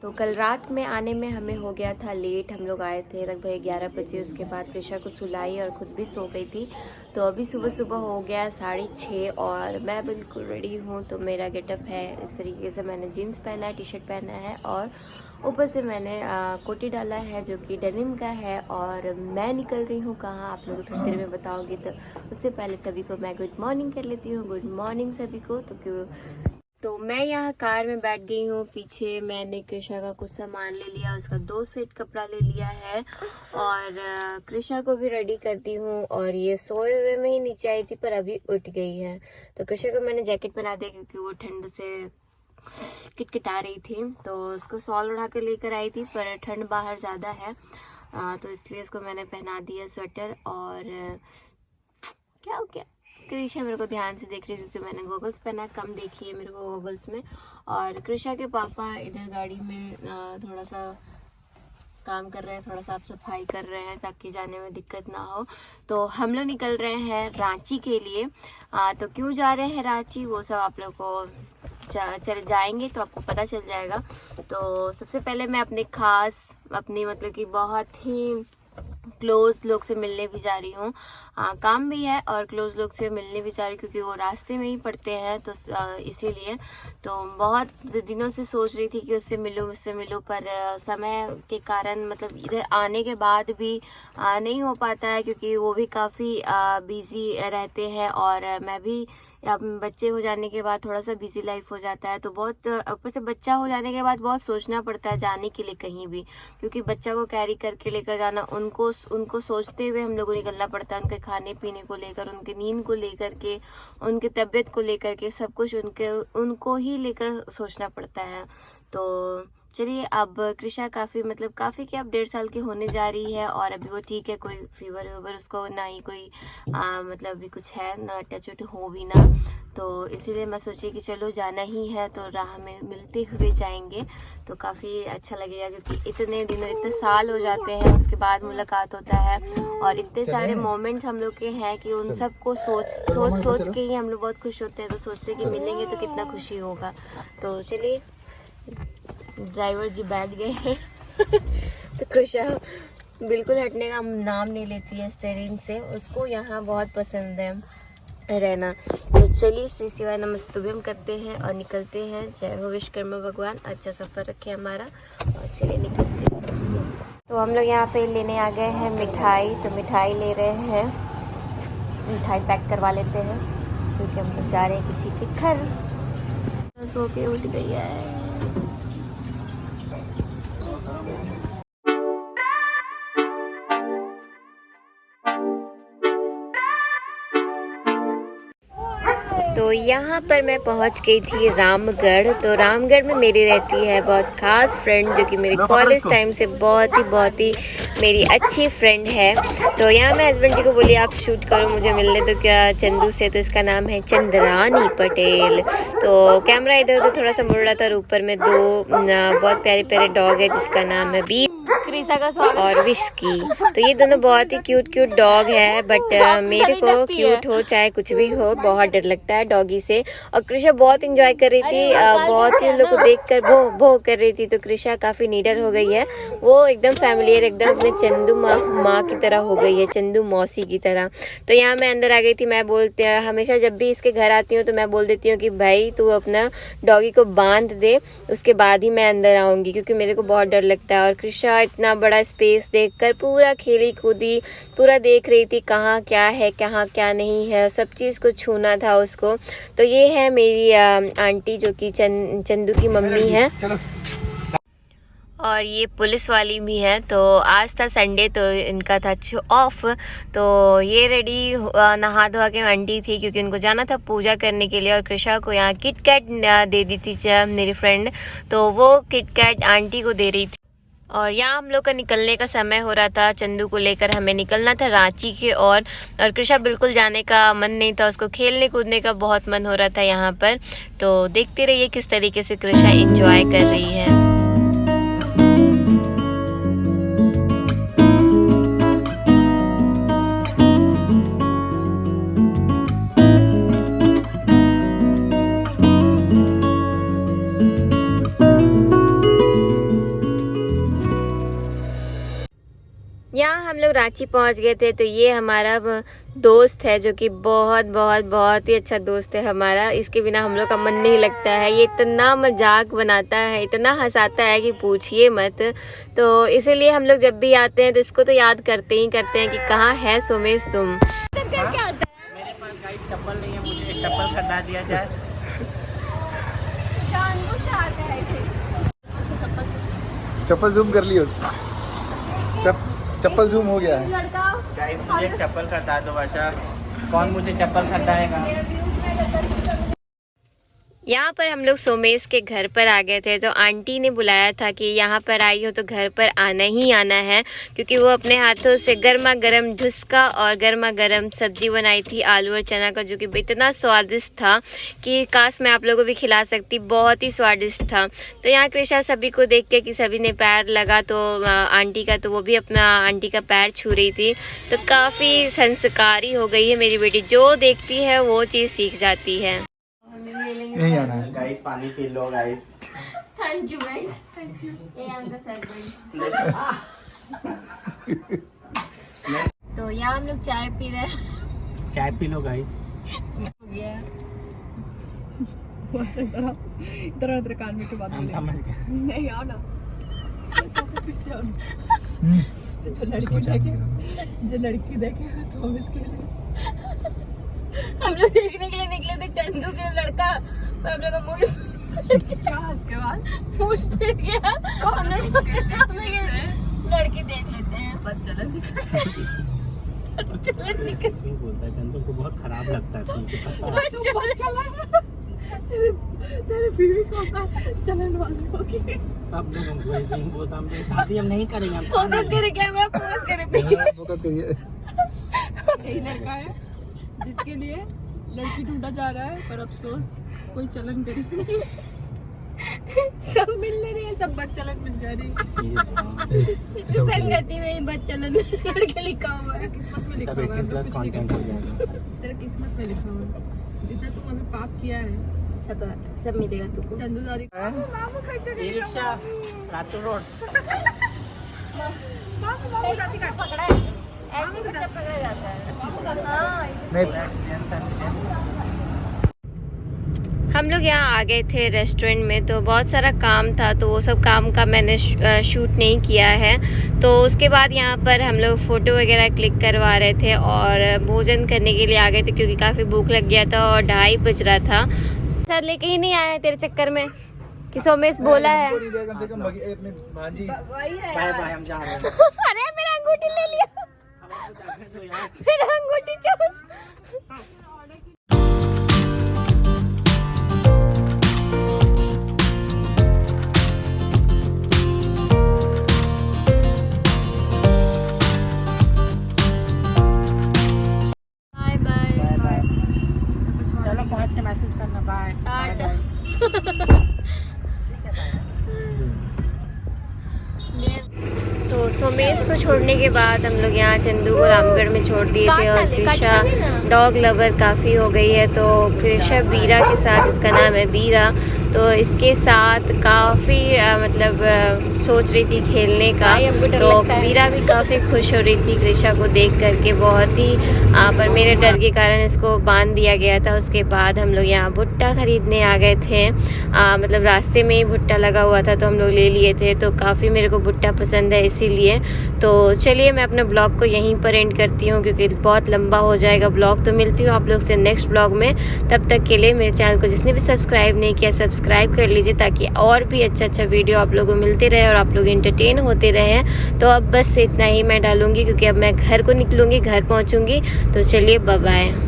तो कल रात में आने में हमें हो गया था लेट। हम लोग आए थे लगभग 11 बजे। उसके बाद कृषा को सुलाई और ख़ुद भी सो गई थी। तो अभी सुबह सुबह हो गया 6:30 और मैं बिल्कुल रेडी हूँ। तो मेरा गेटअप है इस तरीके से, मैंने जीन्स पहना है, टी शर्ट पहना है और ऊपर से मैंने कोटी डाला है जो कि डेनिम का है। और मैं निकल रही हूँ कहाँ, आप लोगों को थोड़ी देर में बताऊँगी। तो उससे पहले सभी को मैं गुड मॉर्निंग कर लेती हूँ। गुड मॉर्निंग सभी को। तो मैं यहाँ कार में बैठ गई हूँ। पीछे मैंने कृषा का कुछ सामान ले लिया, उसका 2 सेट कपड़ा ले लिया है और कृषा को भी रेडी करती हूँ। और ये सोए हुए में ही नीचे आई थी पर अभी उठ गई है। तो कृषा को मैंने जैकेट पहना दिया क्योंकि वो ठंड से किटकिटा रही थी। तो उसको शॉल उड़ा के लेकर आई थी पर ठंड बाहर ज़्यादा है, तो इसलिए उसको मैंने पहना दिया स्वेटर। और क्या हो गया, कृषा मेरे को ध्यान से देख रही है क्योंकि मैंने गॉगल्स पहना, कम देखी है मेरे को गॉगल्स में। और कृषा के पापा इधर गाड़ी में थोड़ा सा काम कर रहे हैं, थोड़ा साफ सफाई कर रहे हैं ताकि जाने में दिक्कत ना हो। तो हम लोग निकल रहे हैं रांची के लिए। तो क्यों जा रहे हैं रांची वो सब आप लोग को चल जाएंगे तो आपको पता चल जाएगा। तो सबसे पहले मैं अपनी मतलब कि बहुत ही क्लोज लोग से मिलने भी जा रही हूँ। काम भी है और क्लोज लोग से मिलने भी जा रही हूँ क्योंकि वो रास्ते में ही पड़ते हैं। तो इसीलिए तो बहुत दिनों से सोच रही थी कि उससे मिलूँ पर समय के कारण मतलब इधर आने के बाद भी नहीं हो पाता है क्योंकि वो भी काफ़ी बिजी रहते हैं और मैं भी अब बच्चे हो जाने के बाद थोड़ा सा बिजी लाइफ हो जाता है। तो बहुत ऊपर से बच्चा हो जाने के बाद बहुत सोचना पड़ता है जाने के लिए कहीं भी, क्योंकि बच्चा को कैरी करके लेकर जाना, उनको सोचते हुए हम लोग को निकलना पड़ता है। उनके खाने पीने को लेकर, उनके नींद को लेकर के, उनकी तबीयत को लेकर के, सब कुछ उनको ही लेकर सोचना पड़ता है। तो चलिए, अब कृषा काफ़ी क्या अब 1.5 साल की होने जा रही है और अभी वो ठीक है, कोई फीवर वीवर उसको ना ही कोई मतलब अभी कुछ है ना, टच वट हो भी ना। तो इसीलिए मैं सोची कि चलो जाना ही है तो राह में मिलते हुए जाएंगे तो काफ़ी अच्छा लगेगा क्योंकि इतने साल हो जाते हैं उसके बाद मुलाकात होता है और इतने सारे मोमेंट्स हम लोग के हैं कि उन सब को सोच के ही हम लोग बहुत खुश होते हैं। तो सोचते हैं कि मिलेंगे तो कितना खुशी होगा। तो चलिए, ड्राइवर जी बैठ गए हैं तो कृषा बिल्कुल हटने का नाम नहीं लेती है स्टीयरिंग से, उसको यहाँ बहुत पसंद है रहना। तो चलिए, श्री शिवाय नमस्तुभ्यम करते हैं और निकलते हैं। जय हो विश्वकर्मा भगवान, अच्छा सफ़र रखे हमारा और चलिए निकलते हैं। तो हम लोग यहाँ पे लेने आ गए हैं मिठाई। तो मिठाई ले रहे हैं, मिठाई पैक करवा लेते हैं क्योंकि हम लोग जा रहे हैं किसी के घर। सो के उठ गई है। तो यहाँ पर मैं पहुँच गई थी रामगढ़। तो रामगढ़ में मेरी रहती है बहुत ख़ास फ्रेंड जो कि मेरे कॉलेज टाइम से बहुत ही मेरी अच्छी फ्रेंड है। तो यहाँ मैं हस्बैंड जी को बोली आप शूट करो मुझे मिलने, तो क्या चंदू से, तो इसका नाम है चंद्रानी पटेल। तो कैमरा इधर उधर थोड़ा सा मुड़ रहा था और ऊपर में 2 बहुत प्यारे प्यारे डॉग है जिसका नाम है बी और विस्की। तो ये दोनों बहुत ही क्यूट डॉग है, बट मेरे को क्यूट हो चाहे कुछ भी हो बहुत डर लगता है डॉगी से। और कृषा बहुत एंजॉय कर रही थी, बहुत ही उन लोग को देखकर भो कर रही थी। तो कृषा काफ़ी नीडर हो गई है, वो एकदम फैमिलियर, एकदम अपने चंदू माँ की तरह हो गई है, चंदू मौसी की तरह। तो यहाँ मैं अंदर आ गई थी। मैं हमेशा जब भी इसके घर आती हूँ तो मैं बोल देती हूँ कि भाई तू अपना डॉगी को बांध दे, उसके बाद ही मैं अंदर आऊँगी क्योंकि मेरे को बहुत डर लगता है। और कृषा इतना बड़ा स्पेस देखकर पूरा खेली कूदी, पूरा देख रही थी कहाँ क्या है, कहाँ क्या नहीं है, सब चीज़ को छूना था उसको। तो ये है मेरी आंटी जो कि चंदू की मम्मी है और ये पुलिस वाली भी है। तो आज था संडे तो इनका था ऑफ। तो ये रेडी नहा धोआ के आंटी थी क्योंकि उनको जाना था पूजा करने के लिए। और कृषा को यहाँ किट कैट दे दी थी मेरी फ्रेंड, तो वो किट कैट आंटी को दे रही थी। और यहाँ हम लोग का निकलने का समय हो रहा था, चंदू को लेकर हमें निकलना था रांची की ओर। और कृषा बिल्कुल जाने का मन नहीं था, उसको खेलने कूदने का बहुत मन हो रहा था यहाँ पर। तो देखते रहिए किस तरीके से कृषा एंजॉय कर रही है। हम लोग रांची पहुंच गए थे। तो ये हमारा दोस्त है जो कि बहुत बहुत बहुत ही अच्छा दोस्त है हमारा। इसके बिना हम लोग का मन नहीं लगता है। ये इतना मजाक बनाता है, इतना हंसाता है कि पूछिए मत। तो इसीलिए हम लोग जब भी आते हैं तो इसको तो याद करते ही करते हैं कि कहाँ है सोमेश तुम। क्या होता है? मेरे पास गाइस चप्पल नहीं है, मुझे एक चप्पल खरीदा दिया जाए। चप्पल जूम कर लियो। चप्पल जूम हो गया है। गाइस मुझे एक चप्पल खरीदा दो बादशाह। कौन मुझे चप्पल खरीदाएगा? यहाँ पर हम लोग सोमेश के घर पर आ गए थे। तो आंटी ने बुलाया था कि यहाँ पर आई हो तो घर पर आना ही आना है, क्योंकि वो अपने हाथों से गर्मा गर्म ढुसका और गर्मा गर्म सब्जी बनाई थी आलू और चना का, जो कि इतना स्वादिष्ट था कि काश मैं आप लोगों को भी खिला सकती। बहुत ही स्वादिष्ट था। तो यहाँ कृषा सभी को देख के कि सभी ने पैर लगा तो आंटी का, तो वो भी अपना आंटी का पैर छू रही थी। तो काफ़ी संस्कारी हो गई है मेरी बेटी, जो देखती है वो चीज़ सीख जाती है। यही आना है। गाइस पानी P low guys. Thank you guys, thank you. ये आपका सर्वेंट। तो यहाँ हम लोग चाय पी रहे हैं। चाय पी लो गाइस। हो गया इधर उधर कान में के बात हम समझ गए। नहीं आओ ना। जो लड़की देखे सोमेश के लिए हम लोग देखने के लिए निकले थे चंदू के लड़का, पर हम लोग का मूड क्या उसके बाद मूड फिर गया। हम लोग सोचे सामने के लड़की देख लेते हैं। चलन चलन निकल क्यों बोलता है चंदू को? बहुत खराब लगता है सुन के, पता है? तेरे बीवी कौन सा चलन वाली होगी? सब लोग हमको ऐसे ही बोलता, हम शादी हम नहीं करेंगे। फोकस करे कैमरा, फोकस करे। फोकस करिए। यही लड़का है जिसके लिए लड़की ढूंढा जा रहा है, पर अफसोस कोई चलन करी सब मिलने नहीं है, सब बच्चलन मिल जा रही है। इसकी संगति में बच्चलन लड़के लिखा हुआ है। किस्मत में लिखा सब हुआ है, 18 प्लस कंटेंट हो जाएगा। तेरे किस्मत में लिखा हुआ है। जितना तुम अभी पाप किया है सब मिलेगा तुमको। चंदू दादी ई रिक्शा रातू रोड। पकड़ा है, ऐसे ही पकड़ा जाता है। हम लोग यहाँ आ गए थे रेस्टोरेंट में। तो बहुत सारा काम था, तो वो सब काम का मैंने शूट नहीं किया है। तो उसके बाद यहाँ पर हम लोग फ़ोटो वगैरह क्लिक करवा रहे थे और भोजन करने के लिए आ गए थे, क्योंकि काफ़ी भूख लग गया था और 2:30 बज रहा था। सर लेके ही नहीं आया है तेरे चक्कर में कि सोमेश बोला है। बाय बाय, हम जा रहे हैं। अरे मेरा अंगूठी ले लिया, मेरा अंगूठी छोड़। Bye bye bye. चलो पहुंच के मैसेज करना। बाय। तो सोमेश को छोड़ने के बाद हम लोग यहाँ चंदू को रामगढ़ में छोड़ दिए थे। और कृषा डॉग लवर काफ़ी हो गई है, तो कृषा बीरा के साथ, इसका नाम है बीरा, तो इसके साथ काफ़ी मतलब सोच रही थी खेलने का। तो बीरा भी काफ़ी खुश हो रही थी कृषा को देख करके, बहुत ही। पर मेरे डर के कारण इसको बांध दिया गया था। उसके बाद हम लोग यहाँ भुट्टा ख़रीदने आ गए थे। मतलब रास्ते में ही भुट्टा लगा हुआ था, तो हम लोग ले लिए थे। तो काफ़ी मेरे को भुट्टा पसंद है, इसीलिए। तो चलिए मैं अपने ब्लॉग को यहीं पर एंड करती हूँ, क्योंकि बहुत लंबा हो जाएगा ब्लॉग। तो मिलती हूँ आप लोग से नेक्स्ट ब्लॉग में। तब तक के लिए मेरे चैनल को जिसने भी सब्सक्राइब नहीं किया, सब्सक्राइब कर लीजिए, ताकि और भी अच्छा वीडियो आप लोगों को मिलते रहे और आप लोग इंटरटेन होते रहें। तो अब बस इतना ही मैं डालूँगी, क्योंकि अब मैं घर को निकलूँगी, घर पहुँचूँगी। तो चलिए बाय बाय।